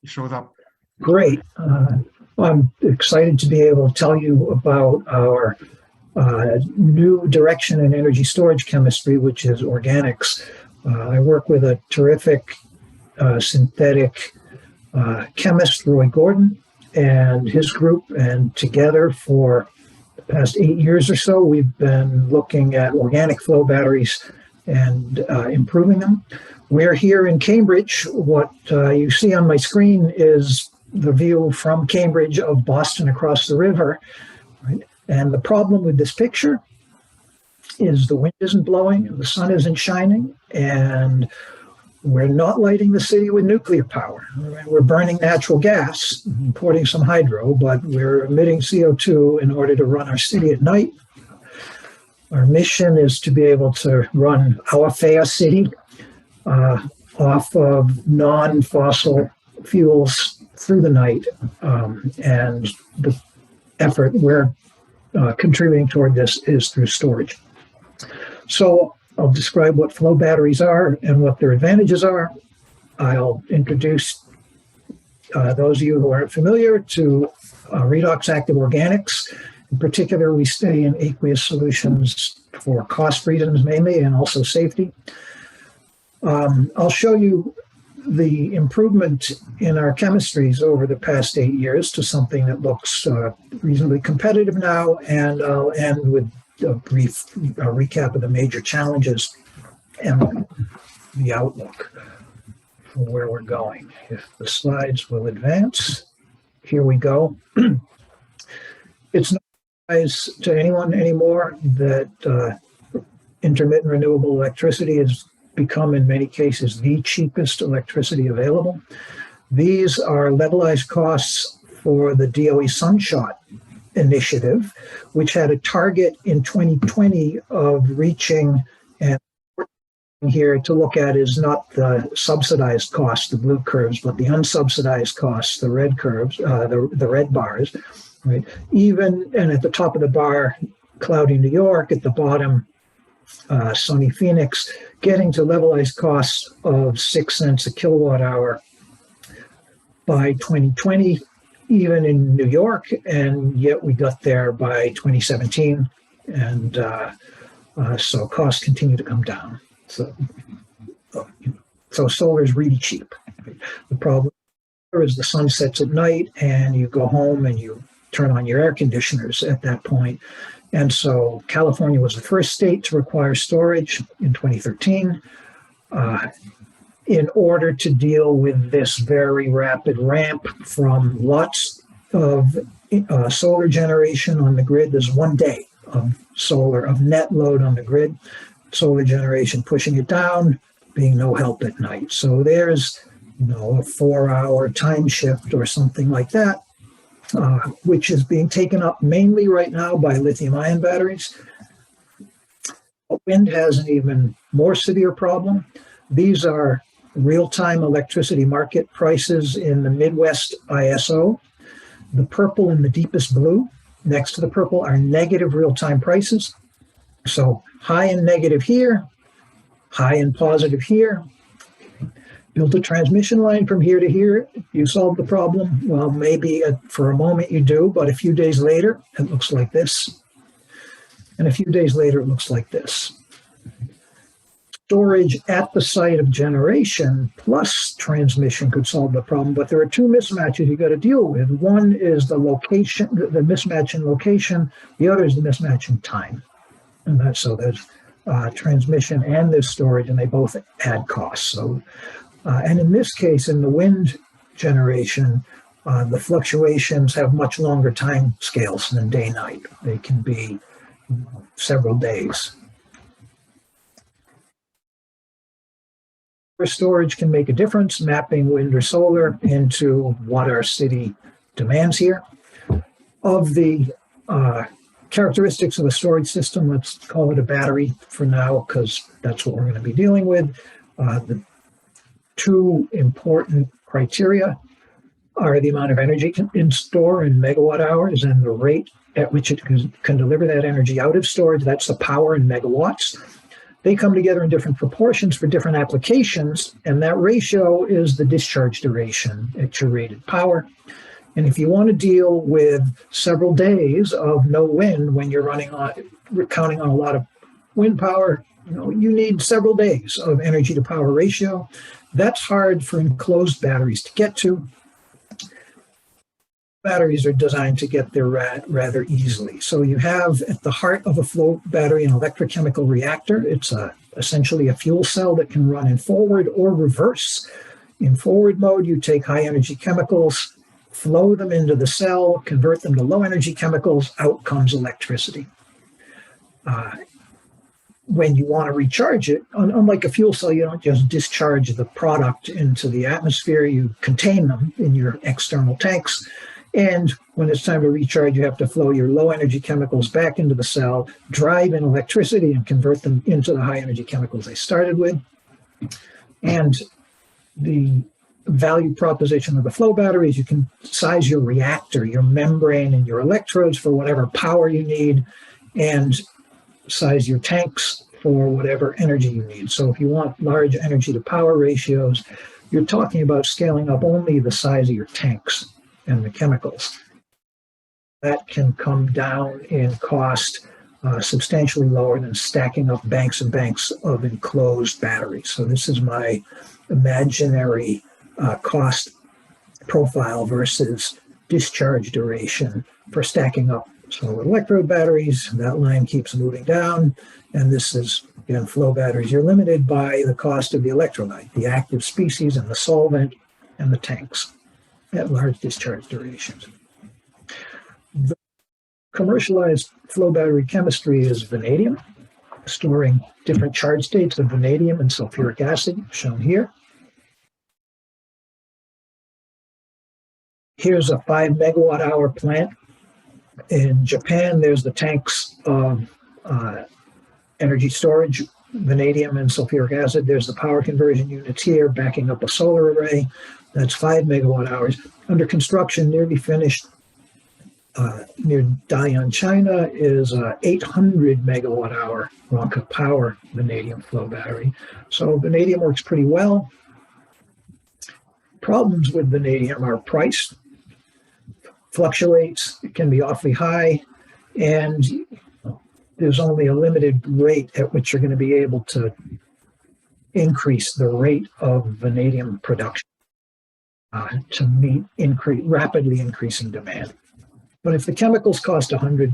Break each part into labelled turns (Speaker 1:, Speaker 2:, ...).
Speaker 1: shows up.
Speaker 2: Great. I'm excited to be able to tell you about our new direction in energy storage chemistry, which is organics. I work with a terrific synthetic chemist, Roy Gordon, and his group, and together for the past 8 years or so, we've been looking at organic flow batteries and improving them. We're here in Cambridge. What you see on my screen is the view from Cambridge of Boston across the river. Right? And the problem with this picture is the wind isn't blowing and the sun isn't shining, and we're not lighting the city with nuclear power. We're burning natural gas, importing some hydro, but we're emitting CO2 in order to run our city at night. Our mission is to be able to run our fair city off of non-fossil fuels through the night. And the effort we're contributing toward this is through storage. So I'll describe what flow batteries are and what their advantages are. I'll introduce those of you who aren't familiar to redox active organics. In particular, we stay in aqueous solutions for cost reasons mainly, and also safety. I'll show you the improvement in our chemistries over the past 8 years to something that looks reasonably competitive now, and I'll end with a brief recap of the major challenges and the outlook for where we're going. If the slides will advance, here we go. It's no surprise to anyone anymore that intermittent renewable electricity has become, in many cases, the cheapest electricity available. These are levelized costs for the DOE Sunshot initiative, which had a target in 2020 of reaching, and here to look at is not the subsidized costs, the blue curves, but the unsubsidized costs, the red curves, the red bars, right? Even, and at the top of the bar, cloudy New York, at the bottom, sunny Phoenix, getting to levelized costs of 6 cents a kilowatt hour by 2020, even in New York, and yet we got there by 2017, and so costs continue to come down. So solar is really cheap. The problem is the sun sets at night, and you go home and you turn on your air conditioners at that point. And so California was the first state to require storage in 2013 in order to deal with this very rapid ramp from lots of solar generation on the grid. There's 1 day of solar, of net load on the grid, solar generation pushing it down, being no help at night. So there's, a 4-hour time shift or something like that, which is being taken up mainly right now by lithium-ion batteries. Wind has an even more severe problem. These are real-time electricity market prices in the Midwest ISO. The purple and the deepest blue next to the purple are negative real-time prices. So high and negative here, high and positive here. Build a transmission line from here to here, you solve the problem. Well, maybe for a moment you do, but a few days later, it looks like this. And a few days later, it looks like this. Storage at the site of generation plus transmission could solve the problem, but there are two mismatches you got to deal with. One is the location, the mismatch in location. The other is the mismatch in time. And that's so there's transmission and there's storage, and they both add costs. So, and in this case, in the wind generation, the fluctuations have much longer time scales than day-night. They can be several days. Storage can make a difference, mapping wind or solar into what our city demands here. Of the characteristics of a storage system, let's call it a battery for now, because that's what we're going to be dealing with. The two important criteria are the amount of energy in store in megawatt hours and the rate at which it can deliver that energy out of storage. That's the power in megawatts. they come together in different proportions for different applications, and that ratio is the discharge duration at your rated power. And if you want to deal with several days of no wind when you're counting on a lot of wind power, you need several days of energy to power ratio. That's hard for enclosed batteries to get to. Batteries are designed to get there rather easily. So you have at the heart of a flow battery an electrochemical reactor. It's essentially a fuel cell that can run in forward or reverse. In forward mode, you take high energy chemicals, flow them into the cell, convert them to low energy chemicals, out comes electricity. When you want to recharge it, unlike a fuel cell, you don't just discharge the product into the atmosphere, you contain them in your external tanks. And when it's time to recharge, you have to flow your low energy chemicals back into the cell, drive in electricity, and convert them into the high energy chemicals they started with. And the value proposition of the flow battery is you can size your reactor, your membrane, and your electrodes for whatever power you need, and size your tanks for whatever energy you need. So if you want large energy to power ratios, you're talking about scaling up only the size of your tanks and the chemicals. That can come down in cost substantially lower than stacking up banks and banks of enclosed batteries. So this is my imaginary cost profile versus discharge duration for stacking up. So with electrode batteries, that line keeps moving down. And this is, again, flow batteries. You're limited by the cost of the electrolyte, the active species and the solvent and the tanks at large discharge durations. The commercialized flow battery chemistry is vanadium, storing different charge states of vanadium and sulfuric acid, shown here. Here's a 5 megawatt hour plant. In Japan, there's the tanks of energy storage, vanadium and sulfuric acid. There's the power conversion units here backing up a solar array. That's 5 megawatt hours. Under construction, nearly finished near Dalian, China, is a 800 megawatt hour rocket power vanadium flow battery. So vanadium works pretty well. Problems with vanadium are price, fluctuates, it can be awfully high, and there's only a limited rate at which you're going to be able to increase the rate of vanadium production to meet rapidly increasing demand. But if the chemicals cost 100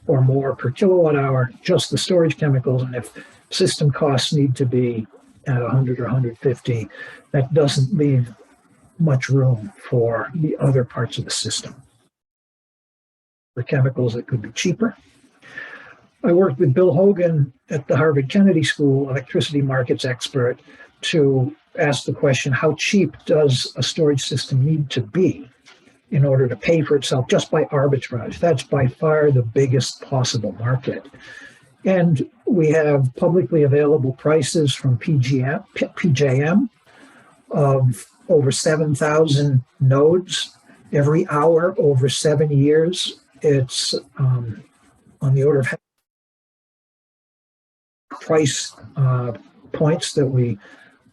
Speaker 2: or more per kilowatt hour, just the storage chemicals, and if system costs need to be at 100 or 150, that doesn't leave much room for the other parts of the system. For chemicals that could be cheaper. I worked with Bill Hogan at the Harvard Kennedy School, electricity markets expert, to ask the question, how cheap does a storage system need to be in order to pay for itself just by arbitrage? That's by far the biggest possible market. And we have publicly available prices from PJM of over 7,000 nodes every hour over 7 years. It's on the order of price points that we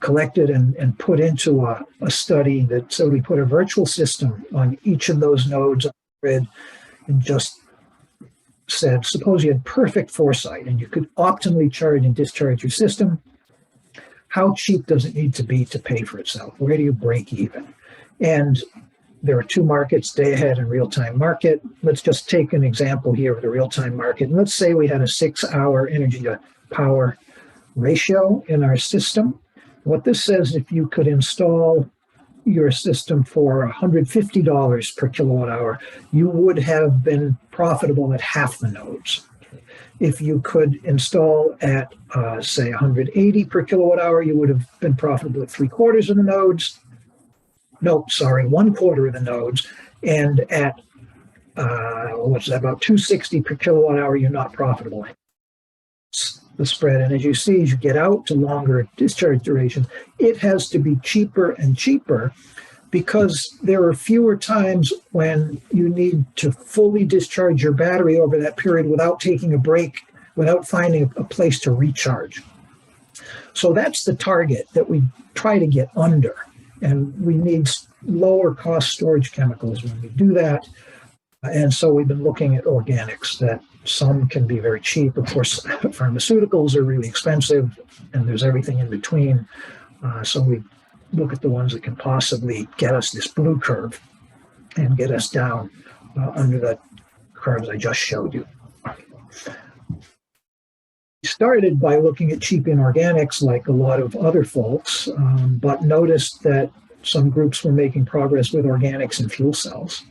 Speaker 2: collected and put into a study that, so we put a virtual system on each of those nodes on the grid and just said, suppose you had perfect foresight and you could optimally charge and discharge your system. How cheap does it need to be to pay for itself? Where do you break even? And there are two markets, day ahead and real-time market. Let's just take an example here of the real-time market. And let's say we had a 6-hour energy to power ratio in our system. What this says, if you could install your system for $150 per kilowatt hour, you would have been profitable at half the nodes. If you could install at, say, 180 per kilowatt hour, you would have been profitable at 3/4 of the nodes. No, sorry, 1/4 of the nodes. And at, what's that, about 260 per kilowatt hour, you're not profitable. The spread. And as you see, as you get out to longer discharge durations, it has to be cheaper and cheaper because there are fewer times when you need to fully discharge your battery over that period without taking a break, without finding a place to recharge. So that's the target that we try to get under. And we need lower cost storage chemicals when we do that. And so we've been looking at organics that some can be very cheap. Of course, pharmaceuticals are really expensive, and there's everything in between. So we look at the ones that can possibly get us this blue curve and get us down under the curves I just showed you. We started by looking at cheap inorganics like a lot of other folks, but noticed that some groups were making progress with organics and fuel cells.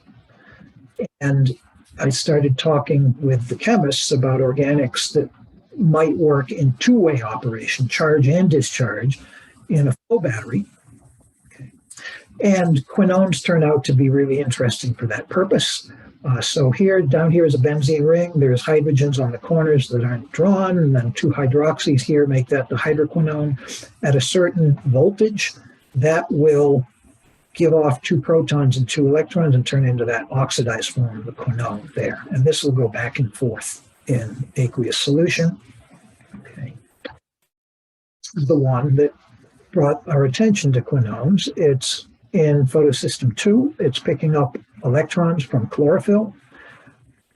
Speaker 2: And I started talking with the chemists about organics that might work in two-way operation, charge and discharge, in a flow battery. Okay. And quinones turn out to be really interesting for that purpose. So down here is a benzene ring. There's hydrogens on the corners that aren't drawn, and then two hydroxys here make that the hydroquinone. At a certain voltage, that will give off 2 protons and 2 electrons and turn into that oxidized form of the quinone there. And this will go back and forth in aqueous solution. Okay. This is the one that brought our attention to quinones. It's in photosystem 2. It's picking up electrons from chlorophyll.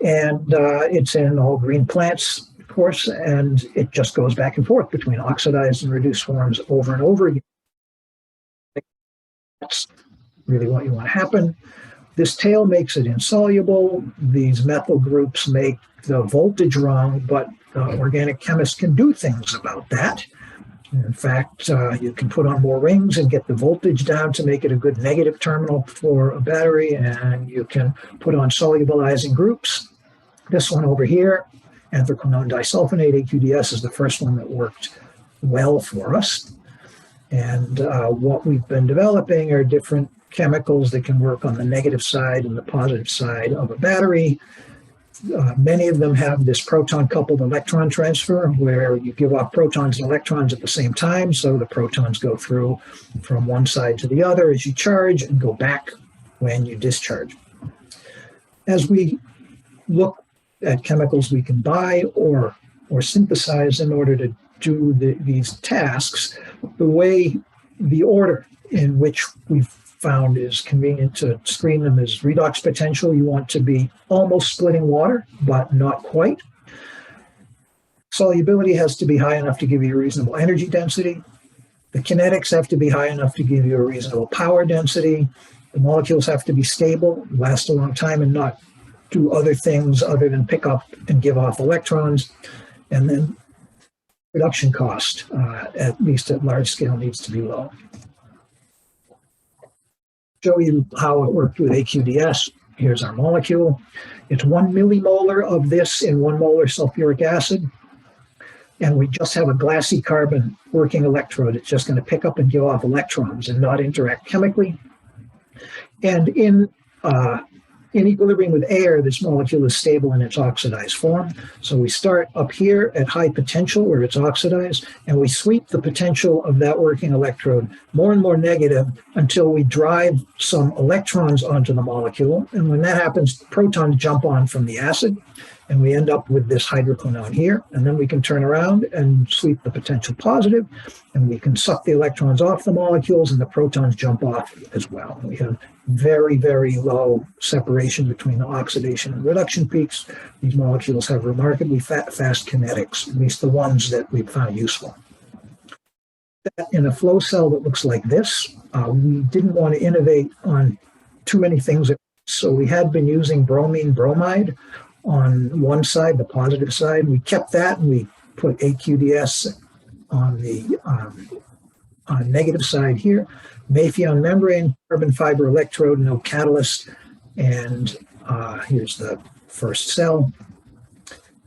Speaker 2: And it's in all green plants, of course, and it just goes back and forth between oxidized and reduced forms over and over again. That's really what you want to happen. This tail makes it insoluble. These methyl groups make the voltage wrong, but organic chemists can do things about that. In fact, you can put on more rings and get the voltage down to make it a good negative terminal for a battery, and you can put on solubilizing groups. This one over here, anthraquinone disulfonate, AQDS, is the first one that worked well for us. And what we've been developing are different chemicals that can work on the negative side and the positive side of a battery. Many of them have this proton-coupled electron transfer where you give off protons and electrons at the same time, so the protons go through from one side to the other as you charge and go back when you discharge. As we look at chemicals we can buy or synthesize in order to do these tasks, the order in which we've found is convenient to screen them as redox potential. You want to be almost splitting water, but not quite. Solubility has to be high enough to give you a reasonable energy density. The kinetics have to be high enough to give you a reasonable power density. The molecules have to be stable, last a long time, and not do other things other than pick up and give off electrons. And then production cost, at least at large scale, needs to be low. Show you how it worked with AQDS. Here's our molecule. It's 1 millimolar of this in 1 molar sulfuric acid. And we just have a glassy carbon working electrode. It's just going to pick up and give off electrons and not interact chemically. And in equilibrium with air, this molecule is stable in its oxidized form. So we start up here at high potential where it's oxidized, and we sweep the potential of that working electrode more and more negative until we drive some electrons onto the molecule. And when that happens, protons jump on from the acid, and we end up with this hydroquinone here. And then we can turn around and sweep the potential positive, and we can suck the electrons off the molecules, and the protons jump off as well. We have very, very low separation between the oxidation and reduction peaks. These molecules have remarkably fast kinetics, at least the ones that we've found useful. In a flow cell that looks like this, we didn't want to innovate on too many things. So we had been using bromine bromide on one side, the positive side. We kept that, and we put AQDS on the negative side here. Mafion membrane, carbon fiber electrode, no catalyst. And here's the first cell.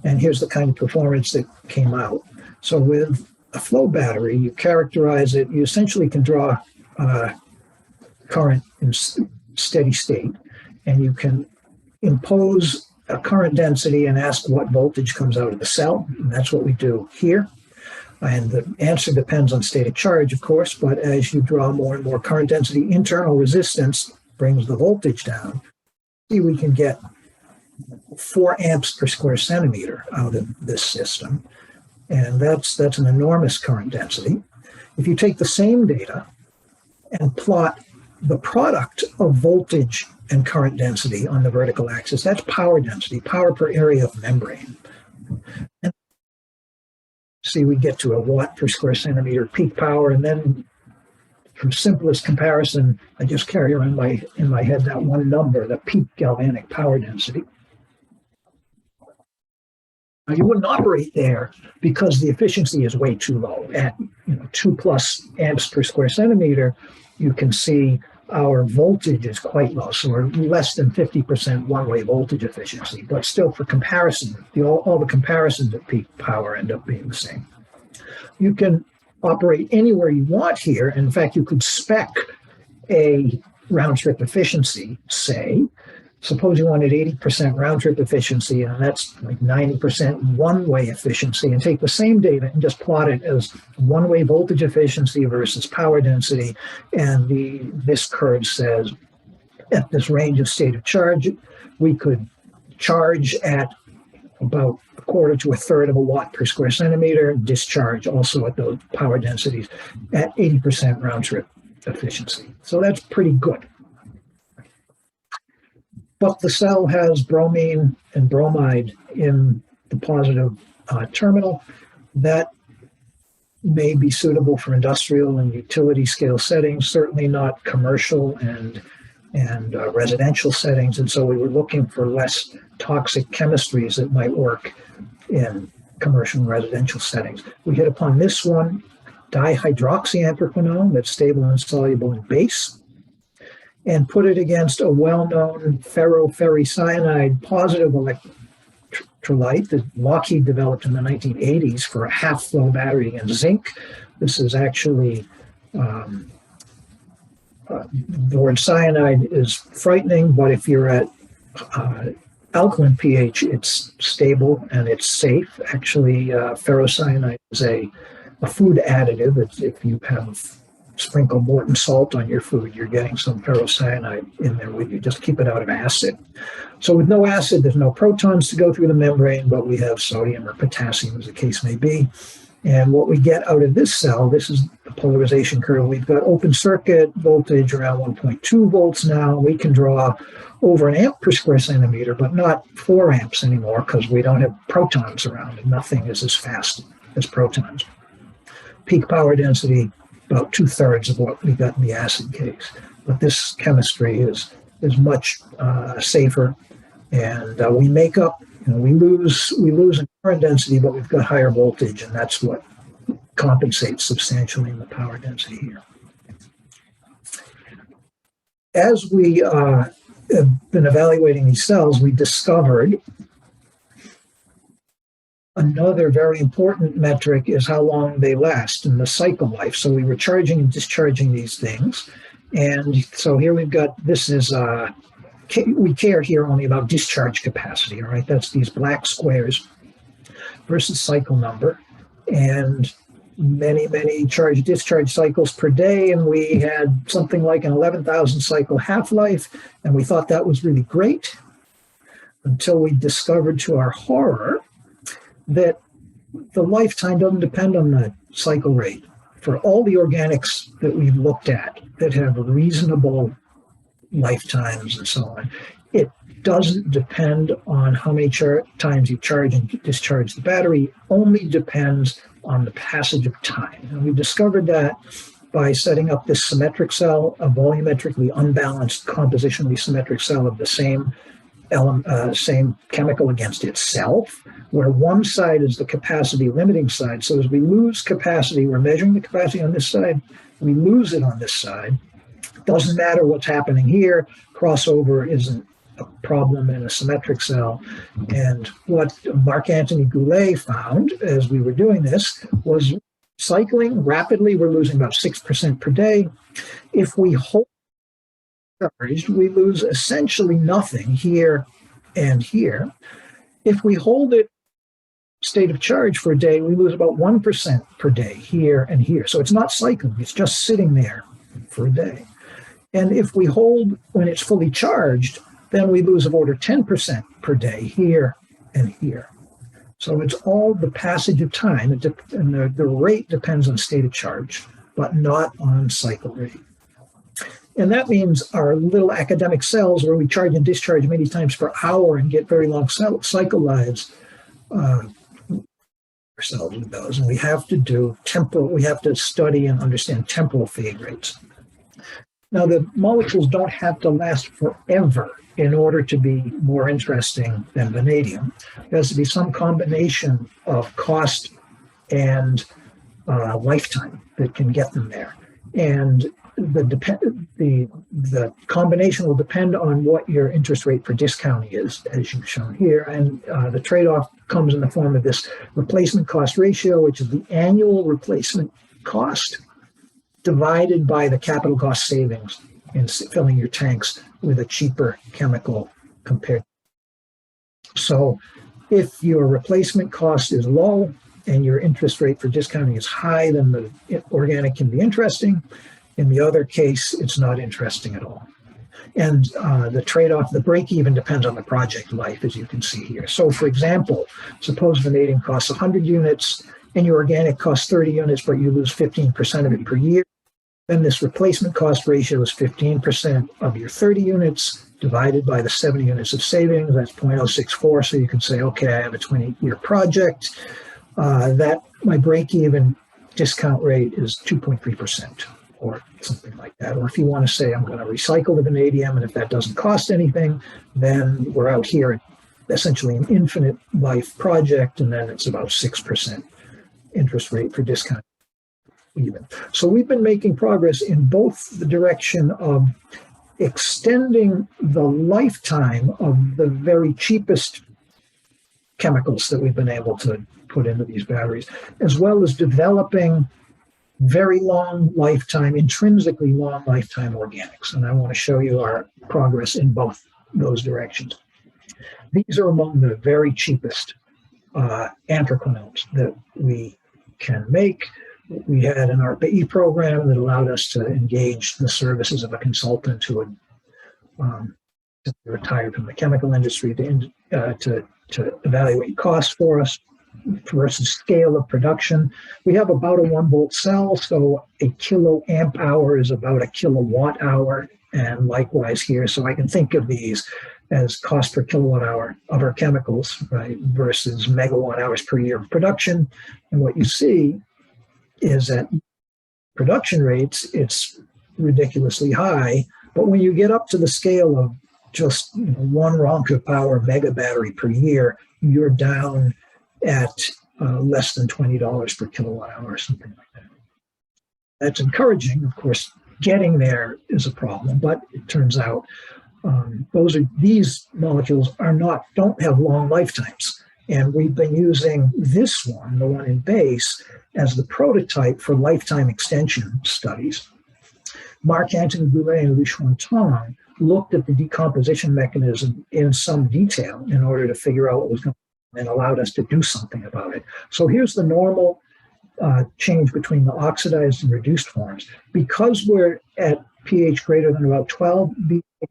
Speaker 2: And here's the kind of performance that came out. So with a flow battery, you characterize it. You essentially can draw current in steady state, and you can impose a current density and ask what voltage comes out of the cell. And that's what we do here. And the answer depends on state of charge, of course, but as you draw more and more current density, internal resistance brings the voltage down. See, we can get 4 amps per square centimeter out of this system. and that's an enormous current density. If you take the same data and plot the product of voltage and current density on the vertical axis, that's power density, power per area of membrane. And see, we get to a watt per square centimeter peak power, and then for simplest comparison, I just carry around in my head that one number, the peak galvanic power density. Now, you wouldn't operate there because the efficiency is way too low. At 2+ amps per square centimeter, you can see our voltage is quite low, so we're less than 50% one-way voltage efficiency. But still, for comparison, all the comparisons at peak power end up being the same. You can operate anywhere you want here. In fact, you could spec a round-trip efficiency, say. Suppose you wanted 80% round-trip efficiency, and that's like 90% one-way efficiency, and take the same data and just plot it as one-way voltage efficiency versus power density. And this curve says at this range of state of charge, we could charge at about 1/4 to 1/3 of a watt per square centimeter, discharge also at those power densities at 80% round-trip efficiency. So that's pretty good. But the cell has bromine and bromide in the positive terminal. That may be suitable for industrial and utility scale settings, certainly not commercial and residential settings. And so we were looking for less toxic chemistries that might work in commercial and residential settings. We hit upon this one, dihydroxyanthraquinone, that's stable and soluble in base, and put it against a well-known ferroferricyanide positive electrolyte that Lockheed developed in the 1980s for a half-flow battery against zinc. This is actually, the word cyanide is frightening, but if you're at alkaline pH, it's stable and it's safe. Actually, ferrocyanide is a food additive. If you have sprinkle Morton salt on your food, you're getting some ferrocyanide in there with you. Just keep it out of acid. So with no acid, there's no protons to go through the membrane, but we have sodium or potassium, as the case may be. And what we get out of this cell, this is the polarization curve. We've got open circuit voltage around 1.2 volts now. We can draw over 1 amp per square centimeter, but not 4 amps anymore because we don't have protons around and nothing is as fast as protons. Peak power density, about 2/3 of what we got in the acid case. But this chemistry is much safer, and we make up, we lose in current density, but we've got higher voltage, and that's what compensates substantially in the power density here. As we have been evaluating these cells, we discovered another very important metric is how long they last in the cycle life. So we were charging and discharging these things. And so here we've got, this is, we care here only about discharge capacity, all right? That's these black squares versus cycle number. And many charge-discharge cycles per day. And we had something like an 11,000 cycle half-life. And we thought that was really great until we discovered to our horror that the lifetime doesn't depend on the cycle rate. For all the organics that we've looked at that have reasonable lifetimes and so on, it doesn't depend on how many times you charge and discharge the battery. It only depends on the passage of time. And we discovered that by setting up this symmetric cell, a volumetrically unbalanced, compositionally symmetric cell of the same chemical against itself, where one side is the capacity limiting side. So as we lose capacity, we're measuring the capacity on this side, we lose it on this side. Doesn't matter what's happening here, crossover isn't a problem in a symmetric cell. And what Marc Anthony Goulet found as we were doing this was cycling rapidly, we're losing about 6% per day. If we hold charged, we lose essentially nothing here and here. If we hold it state of charge for a day, we lose about 1% per day here and here. So it's not cycling, it's just sitting there for a day. And if we hold when it's fully charged, then we lose of order 10% per day here and here. So it's all the passage of time, and the rate depends on state of charge, but not on cycle rate. And that means our little academic cells, where we charge and discharge many times per hour and get very long cycle lives, ourselves with those. And we have to do we have to study and understand temporal fade rates. Now, the molecules don't have to last forever in order to be more interesting than vanadium. There has to be some combination of cost and lifetime that can get them there. And the combination will depend on what your interest rate for discounting is, as you've shown here. And the trade-off comes in the form of this replacement cost ratio, which is the annual replacement cost divided by the capital cost savings in filling your tanks with a cheaper chemical compared. So if your replacement cost is low and your interest rate for discounting is high, then the organic can be interesting. In the other case, it's not interesting at all. And the trade-off, the break-even depends on the project life, as you can see here. So for example, suppose vanadium costs 100 units and your organic costs 30 units, but you lose 15% of it per year. Then this replacement cost ratio is 15% of your 30 units divided by the 70 units of savings. That's 0.064. So you can say, okay, I have a 20-year project. That my break-even discount rate is 2.3%. Or something like that. Or if you want to say, I'm going to recycle the vanadium, and if that doesn't cost anything, then we're out here at essentially an infinite life project, and then it's about 6% interest rate for discount even. So we've been making progress in both the direction of extending the lifetime of the very cheapest chemicals that we've been able to put into these batteries, as well as developing very long lifetime, intrinsically long lifetime organics. And I want to show you our progress in both those directions. These are among the very cheapest anthraquinones that we can make. We had an ARPA-E program that allowed us to engage the services of a consultant who had retired from the chemical industry to evaluate costs for us versus scale of production. We have about a 1 volt cell, so a kiloamp hour is about a kilowatt hour, and likewise here. So I can think of these as cost per kilowatt hour of our chemicals, right, versus megawatt hours per year of production. And what you see is that production rates, it's ridiculously high, but when you get up to the scale of just 1 round-trip power mega battery per year, you're down at less than $20 per kilowatt hour or something like that. That's encouraging. Of course, getting there is a problem, but it turns out these molecules don't have long lifetimes. And we've been using this one, the one in base, as the prototype for lifetime extension studies. Marc-Antoine Goulet and Lu Xuantong looked at the decomposition mechanism in some detail in order to figure out what was going on and allowed us to do something about it. So here's the normal change between the oxidized and reduced forms. Because we're at pH greater than about 12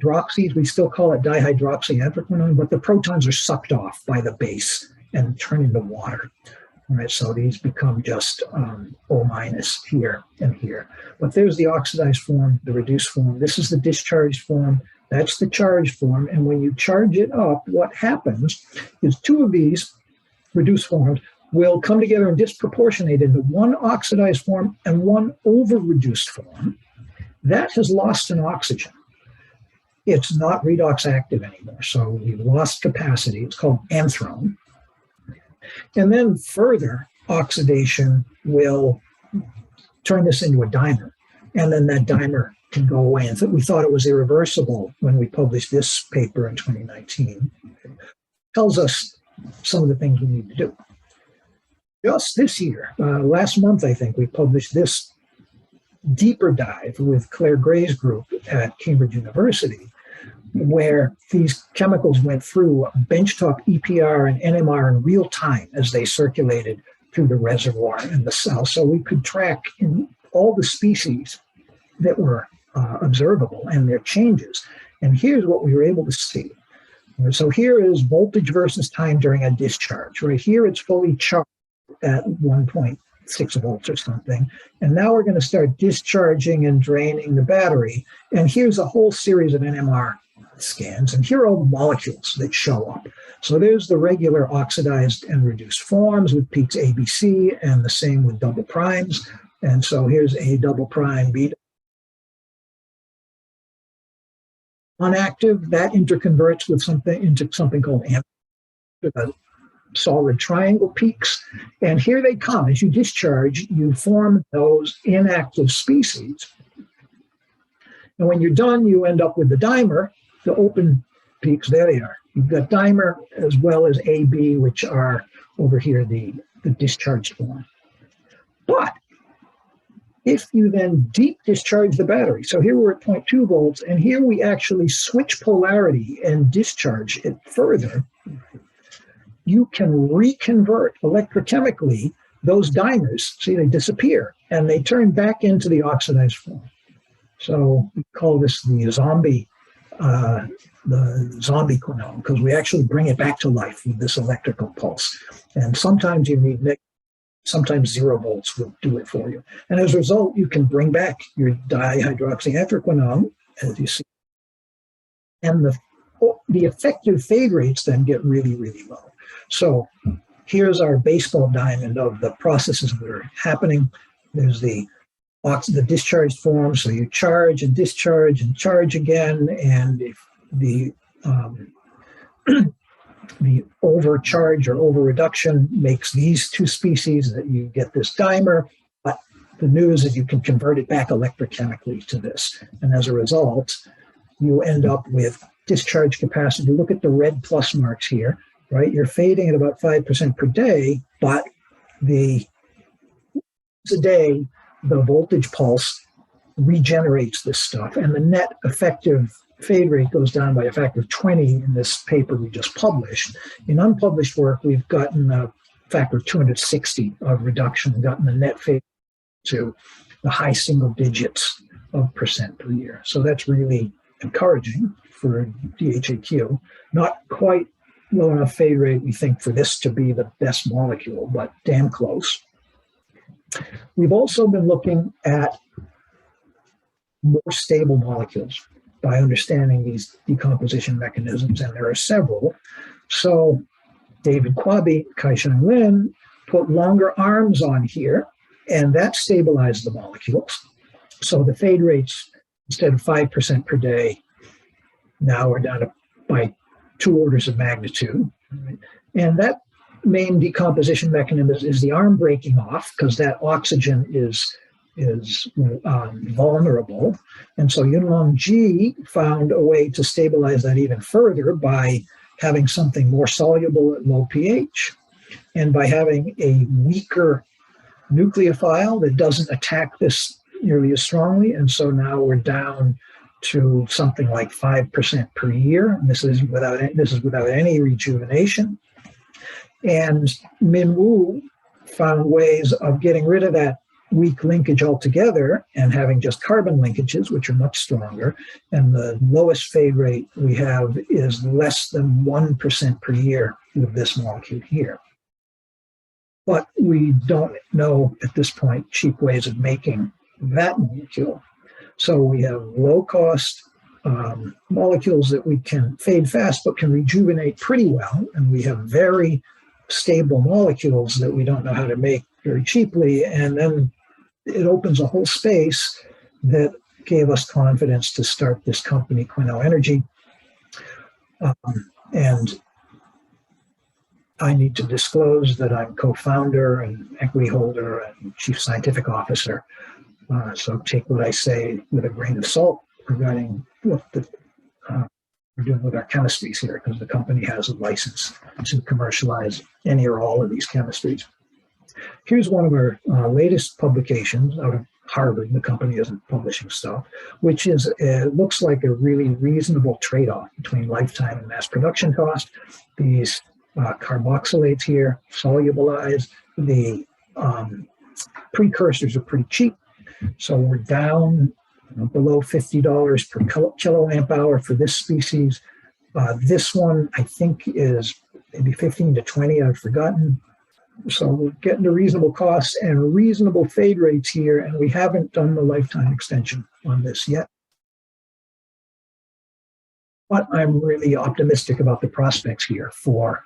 Speaker 2: hydroxys, we still call it dihydroxyanthraquinone, but the protons are sucked off by the base and turn into water. All right, so these become just O- here and here. But there's the oxidized form, the reduced form. This is the discharged form. That's the charged form. And when you charge it up, what happens is 2 of these reduced forms will come together and disproportionate into 1 oxidized form and 1 over-reduced form. That has lost an oxygen. It's not redox active anymore. So we've lost capacity. It's called anthrone. And then further oxidation will turn this into a dimer. And then that dimer can go away. And we thought it was irreversible when we published this paper in 2019. It tells us some of the things we need to do. Just this year, last month, I think, we published this deeper dive with Claire Gray's group at Cambridge University, where these chemicals went through benchtop EPR and NMR in real time as they circulated through the reservoir and the cell. So we could track in all the species that were observable and their changes. And here's what we were able to see. So here is voltage versus time during a discharge. Right here, it's fully charged at 1.6 volts or something. And now we're going to start discharging and draining the battery. And here's a whole series of NMR scans. And here are all the molecules that show up. So there's the regular oxidized and reduced forms with peaks ABC, and the same with double primes. And so here's A double prime, B unactive, that interconverts with something into something called solid triangle peaks. And here they come. As you discharge, you form those inactive species. And when you're done, you end up with the dimer, the open peaks. There they are. You've got dimer as well as AB, which are over here, the discharged form. But if you then deep discharge the battery, so here we're at 0.2 volts, and here we actually switch polarity and discharge it further, you can reconvert electrochemically those dimers. See, they disappear, and they turn back into the oxidized form. So we call this the zombie quinone, because we actually bring it back to life with this electrical pulse. And sometimes you need sometimes 0 volts will do it for you. And as a result, you can bring back your dihydroxyanthracquinone, as you see. And the effective fade rates then get really, really low. So here's our baseball diamond of the processes that are happening. There's the discharged form, so you charge and charge again, and if the the overcharge or overreduction makes these two species, that you get this dimer, but the news is you can convert it back electrochemically to this. And as a result, you end up with discharge capacity. Look at the red plus marks here, right? You're fading at about 5% per day, but the voltage pulse regenerates this stuff, and the net effective fade rate goes down by a factor of 20 in this paper we just published. In unpublished work, we've gotten a factor of 260 of reduction, gotten the net fade to the high single digits of percent per year. So that's really encouraging for DHAQ. Not quite low enough fade rate, we think, for this to be the best molecule, but damn close. We've also been looking at more stable molecules by understanding these decomposition mechanisms, and there are several. So David Kwabi, Kai-Sheng Lin put longer arms on here, and that stabilized the molecules. So the fade rates, instead of 5% per day, now are down by 2 orders of magnitude. And that main decomposition mechanism is the arm breaking off, because that oxygen is vulnerable. And so Yunlong Ji found a way to stabilize that even further by having something more soluble at low pH, and by having a weaker nucleophile that doesn't attack this nearly as strongly. And so now we're down to something like 5% per year. And this is without any rejuvenation. And Min Woo found ways of getting rid of that weak linkage altogether and having just carbon linkages, which are much stronger. And the lowest fade rate we have is less than 1% per year with this molecule here. But we don't know at this point cheap ways of making that molecule. So we have low-cost molecules that we can fade fast but can rejuvenate pretty well. And we have very stable molecules that we don't know how to make very cheaply. And then it opens a whole space that gave us confidence to start this company, Quinel Energy. And I need to disclose that I'm co-founder and equity holder and chief scientific officer. So take what I say with a grain of salt regarding what we're doing with our chemistries here, because the company has a license to commercialize any or all of these chemistries. Here's one of our latest publications out of Harvard. The company isn't publishing stuff, which is looks like a really reasonable trade-off between lifetime and mass production cost. These carboxylates here solubilize. The precursors are pretty cheap, so we're down below $50 per kiloamp hour for this species. This one, I think, is maybe 15 to 20. I've forgotten. So we're getting to reasonable costs and reasonable fade rates here, and we haven't done the lifetime extension on this yet. But I'm really optimistic about the prospects here for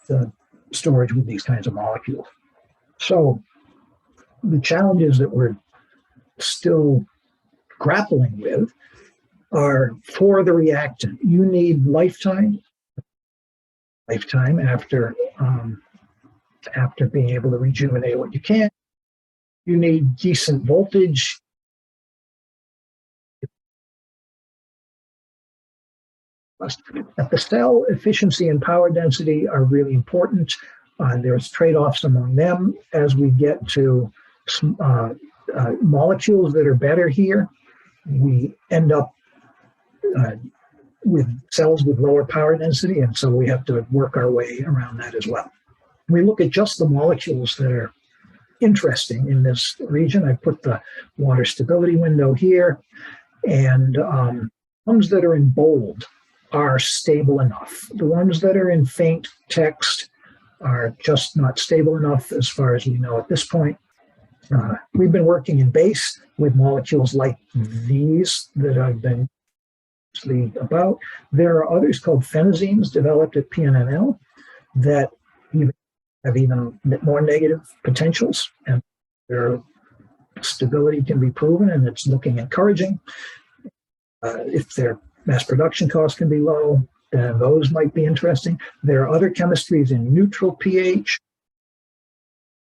Speaker 2: the storage with these kinds of molecules. So the challenges that we're still grappling with are for the reactant. You need lifetime after being able to rejuvenate what you can. You need decent voltage. The cell efficiency and power density are really important. There's trade-offs among them as we get to molecules that are better here. We end up with cells with lower power density, and so we have to work our way around that as well. We look at just the molecules that are interesting in this region. I put the water stability window here, and ones that are in bold are stable enough. The ones that are in faint text are just not stable enough as far as we know at this point. We've been working in base with molecules like these that I've been about. There are others called phenazines developed at PNNL that have even more negative potentials, and their stability can be proven, and it's looking encouraging. If their mass production costs can be low, then those might be interesting. There are other chemistries in neutral pH.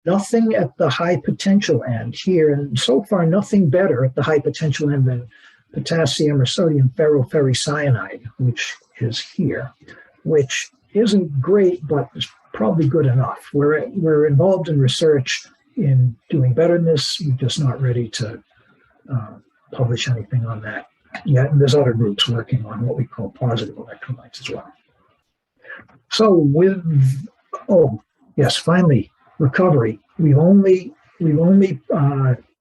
Speaker 2: Nothing at the high potential end here, and so far nothing better at the high potential end than potassium or sodium ferroferricyanide, which is here, which isn't great, but is probably good enough. We're involved in research in doing better than this. We're just not ready to publish anything on that yet. And there's other groups working on what we call positive electrolytes as well. So finally, recovery. We've only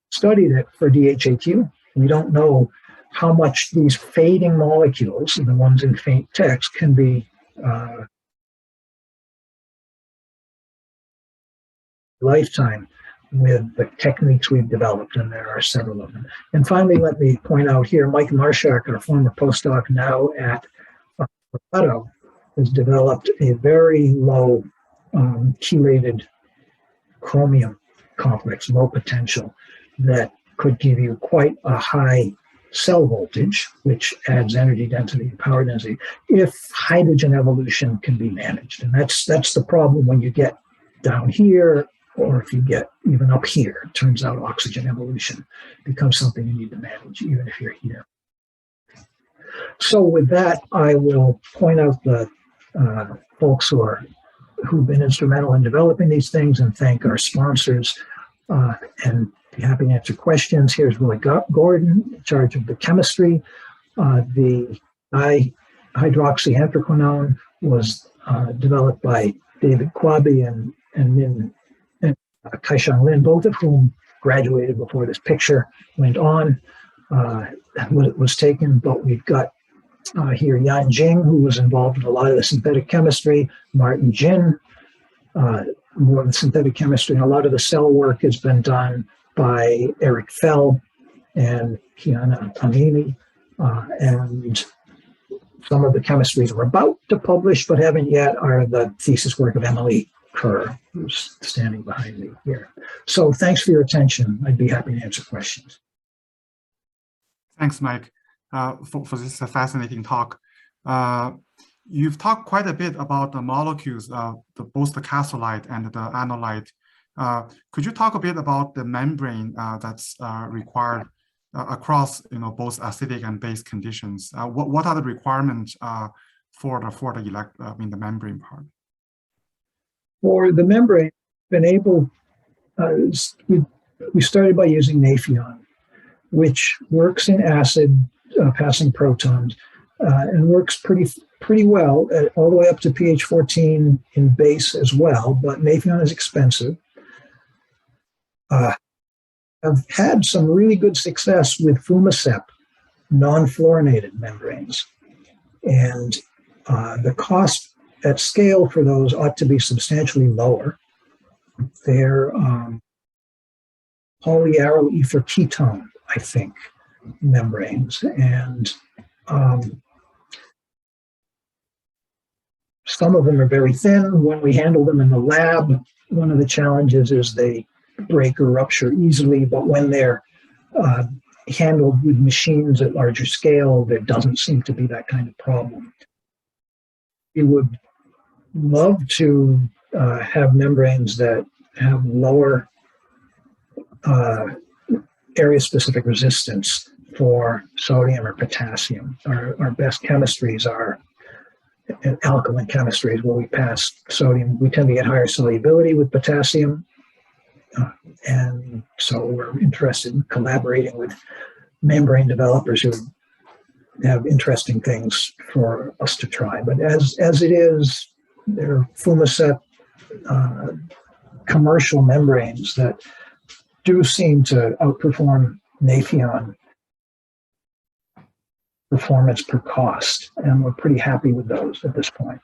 Speaker 2: studied it for DHAQ. We don't know how much these fading molecules, the ones in faint text, can be lifetime with the techniques we've developed, and there are several of them. And finally, let me point out here, Mike Marshak, our former postdoc now at Colorado, has developed a very low chelated chromium complex, low potential, that could give you quite a high cell voltage, which adds energy density and power density, if hydrogen evolution can be managed. And that's the problem when you get down here, or if you get even up here. It turns out oxygen evolution becomes something you need to manage, even if you're here. So with that, I will point out the folks who've been instrumental in developing these things, and thank our sponsors, and be happy to answer questions. Here's Willie Gordon, in charge of the chemistry. The dihydroxyhantraquinone was developed by David Kwabi and Min and Kaishang Lin, both of whom graduated before this picture went on, was taken. But we've got here Yan Jing, who was involved in a lot of the synthetic chemistry, Martin Jin, more of the synthetic chemistry, and a lot of the cell work has been done by Eric Fell and Kiana Amini, and some of the chemistries we're about to publish but haven't yet are the thesis work of Emily Kerr, who's standing behind me here. So thanks for your attention. I'd be happy to answer questions.
Speaker 1: Thanks, Mike, for this fascinating talk. You've talked quite a bit about the molecules, both the cathode and the anode. Could you talk a bit about the membrane that's required across both acidic and base conditions? What are the requirements for the membrane part?
Speaker 2: For the membrane, we started by using Nafion, which works in acid passing protons, and works pretty well all the way up to pH 14 in base as well. But Nafion is expensive. I've had some really good success with Fumasep non-fluorinated membranes, and The cost at scale for those ought to be substantially lower. They're polyarylether ketone, I think, membranes. And some of them are very thin. When we handle them in the lab, one of the challenges is they break or rupture easily, but when they're handled with machines at larger scale, there doesn't seem to be that kind of problem. We would love to have membranes that have lower area-specific resistance for sodium or potassium. Our best chemistries are alkaline chemistries where we pass sodium. We tend to get higher solubility with potassium. And so we're interested in collaborating with membrane developers who have interesting things for us to try. But as it is, they're Fumaset commercial membranes that do seem to outperform Nafion performance per cost, and we're pretty happy with those at this point.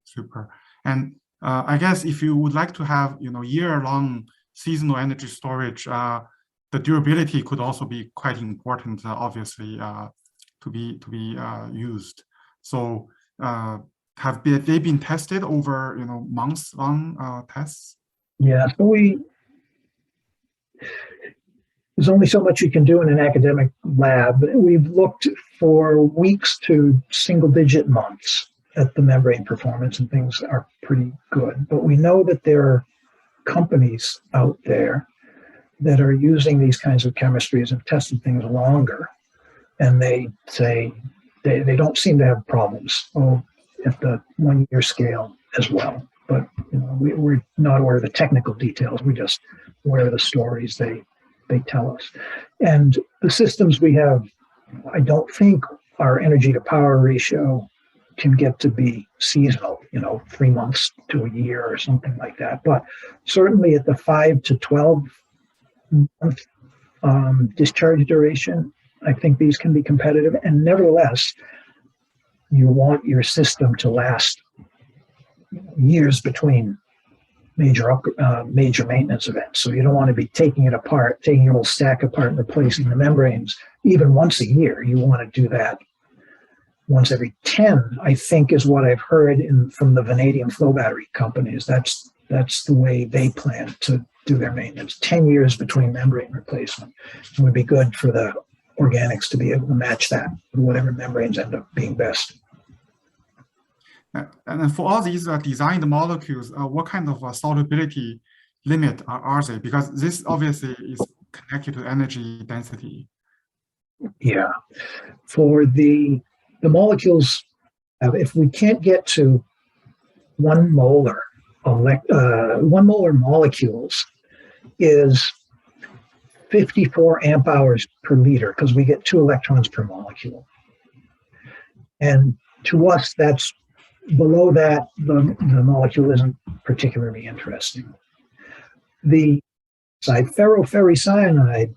Speaker 1: Super. And I guess if you would like to have year-long seasonal energy storage, the durability could also be quite important, obviously, to be used. So have they been tested over months-long tests?
Speaker 2: Yeah, so there's only so much you can do in an academic lab. We've looked for weeks to single-digit months at the membrane performance, and things are pretty good. But we know that there are companies out there that are using these kinds of chemistries and tested things longer, and they say they don't seem to have problems at the 1-year scale as well. But we're not aware of the technical details. We're just aware of the stories they tell us. And the systems we have, I don't think our energy to power ratio can get to be seasonal, 3 months to a year or something like that. But certainly at the 5 to 12 month discharge duration, I think these can be competitive. And nevertheless, you want your system to last years between major maintenance events. So you don't want to be taking it apart, taking your whole stack apart and replacing the membranes even once a year. You want to do that once every 10, I think, is what I've heard from the vanadium flow battery companies. That's the way they plan to do their maintenance. 10 years between membrane replacement. It would be good for the organics to be able to match that with whatever membranes end up being best.
Speaker 1: And then for all these designed molecules, what kind of solubility limit are they? Because this obviously is connected to energy density.
Speaker 2: Yeah. For the molecules, if we can't get to 1 molar, 1 molar molecules is 54 amp hours per liter, because we get 2 electrons per molecule. And to us, that's below that, the molecule isn't particularly interesting. The ferroferricyanide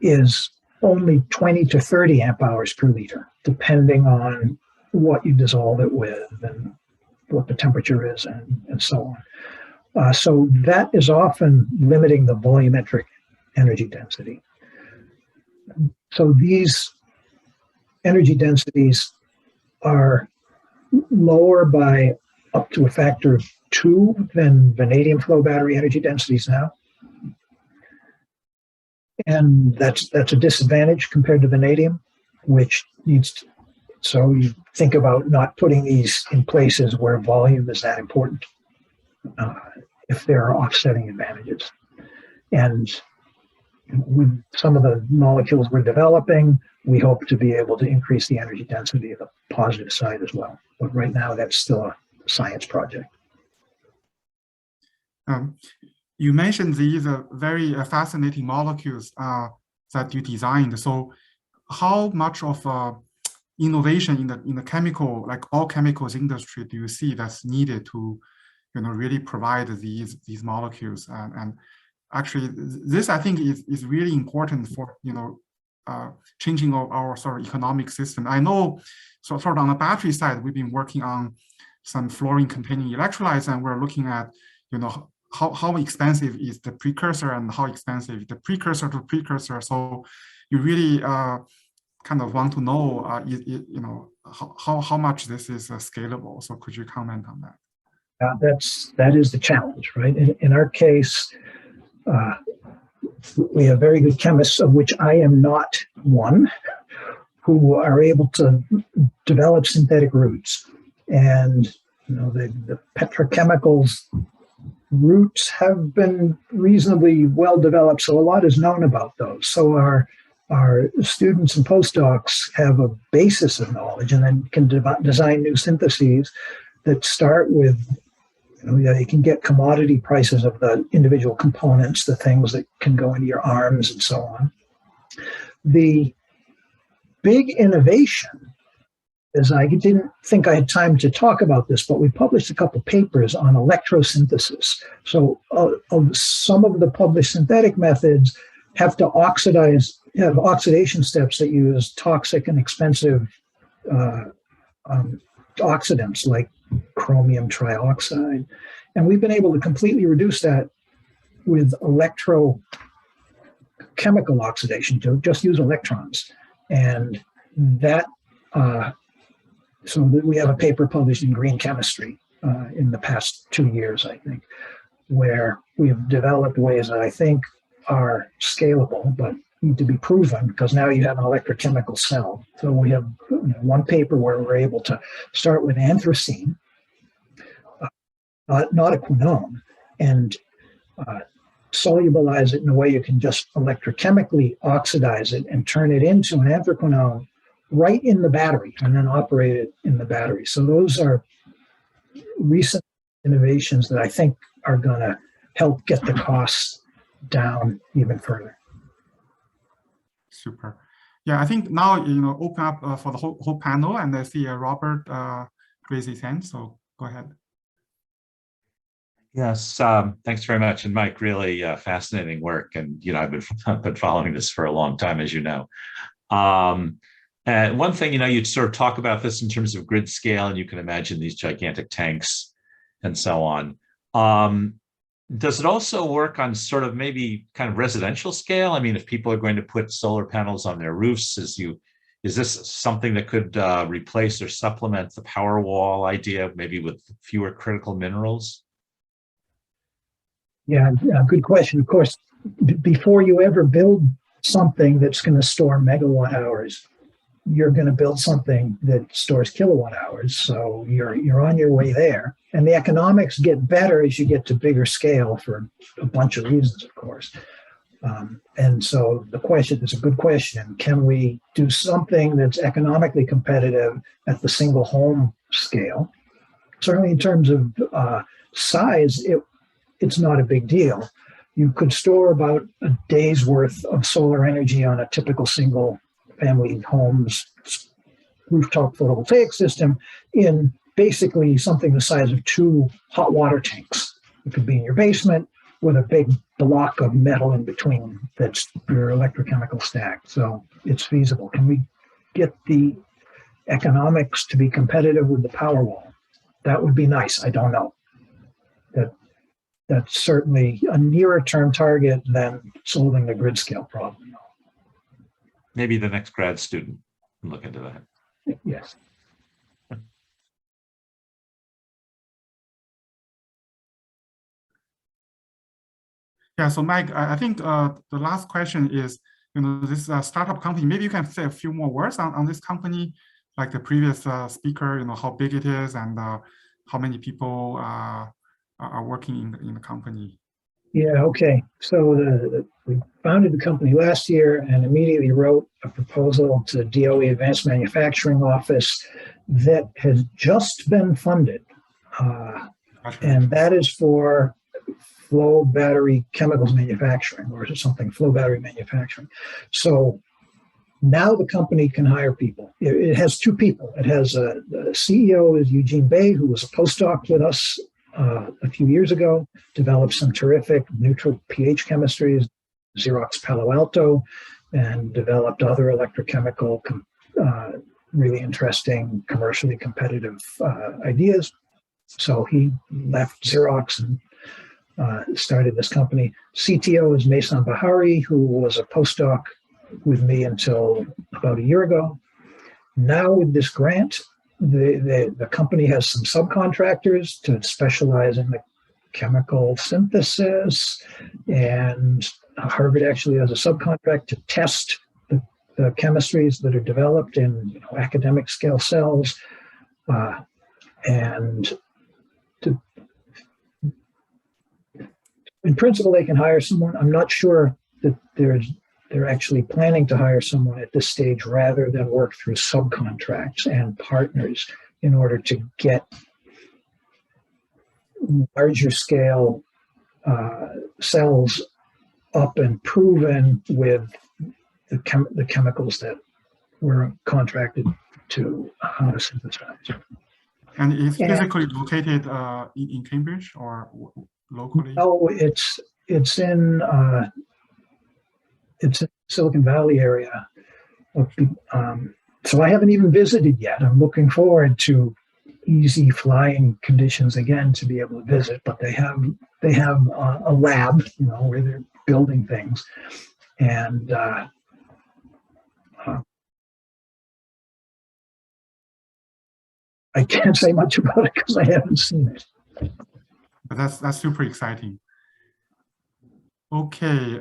Speaker 2: is only 20 to 30 amp hours per liter, depending on what you dissolve it with and what the temperature is and so on. So that is often limiting the volumetric energy density. So these energy densities are lower by up to a factor of 2 than vanadium flow battery energy densities now. And that's a disadvantage compared to vanadium, which needs to, so you think about not putting these in places where volume is that important if there are offsetting advantages. And with some of the molecules we're developing, we hope to be able to increase the energy density of the positive side as well. But right now, that's still a science project.
Speaker 1: You mentioned these very fascinating molecules that you designed. So how much of innovation in the chemical, like all chemicals industry, do you see that's needed to really provide these molecules? And actually, this I think is really important for changing our sort of economic system. I know, sort of on the battery side, we've been working on some fluorine-containing electrolytes, and we're looking at, how expensive is the precursor and how expensive the precursor to precursor. So you really kind of want to know, how much this is scalable. So could you comment on that?
Speaker 2: That is the challenge, right? In our case, we have very good chemists, of which I am not one, who are able to develop synthetic routes. And the petrochemicals routes have been reasonably well developed, so a lot is known about those. So our students and postdocs have a basis of knowledge, and then can design new syntheses that start with, you can get commodity prices of the individual components, the things that can go into your arms and so on. The big innovation is, I didn't think I had time to talk about this, but we published a couple papers on electrosynthesis. So some of the published synthetic methods have to have oxidation steps that use toxic and expensive oxidants like chromium trioxide. And we've been able to completely reduce that with electrochemical oxidation, to just use electrons. And that, so we have a paper published in Green Chemistry in the past 2 years, I think, where we've developed ways that I think are scalable, but need to be proven, because now you have an electrochemical cell. So we have one paper where we're able to start with anthracene, not a quinone, and solubilize it in a way you can just electrochemically oxidize it and turn it into an anthraquinone right in the battery, and then operate it in the battery. So those are recent innovations that I think are going to help get the costs down even further.
Speaker 1: Super. Yeah, I think now, open up for the whole panel, and I see Robert raise his hand, so go ahead.
Speaker 3: Yes, thanks very much. And Mike, really fascinating work. And, I've been following this for a long time, as you know. And one thing, you'd sort of talk about this in terms of grid scale, and you can imagine these gigantic tanks and so on. Does it also work on sort of maybe kind of residential scale? I mean, if people are going to put solar panels on their roofs, is this something that could replace or supplement the power wall idea, maybe with fewer critical minerals?
Speaker 2: Yeah, good question. Of course, before you ever build something that's going to store megawatt hours, you're going to build something that stores kilowatt hours. So you're on your way there. And the economics get better as you get to bigger scale for a bunch of reasons, of course. And so the question is a good question. Can we do something that's economically competitive at the single home scale? Certainly in terms of size, it's not a big deal. You could store about a day's worth of solar energy on a typical single family home's rooftop photovoltaic system in basically something the size of 2 hot water tanks. It could be in your basement with a big block of metal in between that's your electrochemical stack. So it's feasible. Can we get the economics to be competitive with the power wall? That would be nice. I don't know. That's certainly a nearer term target than solving the grid scale problem.
Speaker 3: Maybe the next grad student can look into that.
Speaker 2: Yes.
Speaker 1: Yeah, so Mike, I think the last question is, this startup company, maybe you can say a few more words on this company, like the previous speaker, how big it is and how many people are working in the company.
Speaker 2: Yeah, okay. So we founded the company last year and immediately wrote a proposal to DOE Advanced Manufacturing Office that has just been funded. And that is for flow battery chemicals manufacturing, or something, flow battery manufacturing. So now the company can hire people. It has 2 people. It has the CEO is Eugene Bay, who was a postdoc with us a few years ago, developed some terrific neutral pH chemistries, Xerox Palo Alto, and developed other electrochemical, really interesting, commercially competitive ideas. So he left Xerox and started this company. CTO is Mason Bahari, who was a postdoc with me until about a year ago. Now with this grant, the company has some subcontractors to specialize in the chemical synthesis, and Harvard actually has a subcontract to test the chemistries that are developed in academic scale cells, and in principle they can hire someone. I'm not sure that they're actually planning to hire someone at this stage rather than work through subcontracts and partners in order to get larger scale cells up and proven with the chemicals that we're contracted to synthesize.
Speaker 1: And it's physically located in Cambridge or locally?
Speaker 2: No, it's in Silicon Valley area. So I haven't even visited yet. I'm looking forward to easy flying conditions again to be able to visit. But they have a lab, where they're building things, and I can't say much about it because I haven't seen it.
Speaker 1: But that's super exciting. Okay.